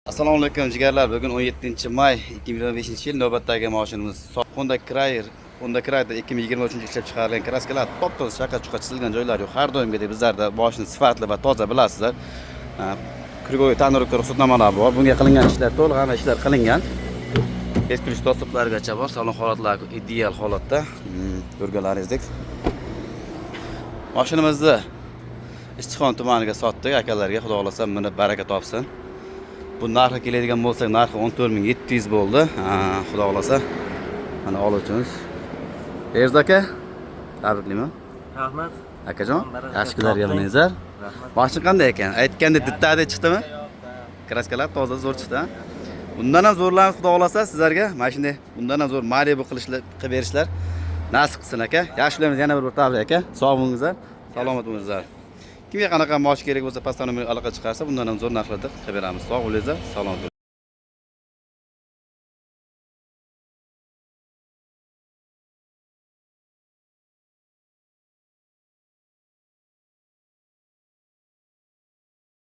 Assalomu alaykum jigarlar. Bugun 17-may 2025-yil navbatdagi mashinamiz Honda Cryer. Honda Cryer 2023 ishlab chiqarilgan kraskalar top-toza chaqa-chuqa chizilgan joylari yo'q. Har doimgidek bizlarda mashina sifatli va toza bilasizlar. Krugoy tanirovka ruxsatnomalari bor. Bunga qilingan ishlar to'liq hamma ishlar qilingan. Eskilik to'siqlargacha bor. Salon holatlari ideal holatda. Ko'rganlaringizdek. Mashinamizni Ishtixon tumaniga sotdik akalarga. Xudo xolasa buni baraka topsin. Bu narxi keladigan bo'lsak, narxi 14700 bo'ldi. Xudo xolasa mana oluvchimiz. Erz aka, tabriklayman. Rahmat. Akajon, yaxshi kunlarga miningizlar. Mashina qanday ekan? Aytganda dittadek chiqdimi? Kraskalar toza zo'r chiqdi. Bundan ham zo'rlarni xudo xolasa sizlarga mashina bundan ham zo'r mariya qilib berishlar nasib qilsin aka. Yaxshi kunlarimiz yana bir tabrik aka. Sog' bo'lingizlar, salomat bo'lingizlar. Kimga qanaqa mosh kerak bo'lsa, pastdan aloqa chiqarsa, bundan ham zo'r narxlarda qilib beramiz. Sog' bo'lingizlar, salomat bo'ling.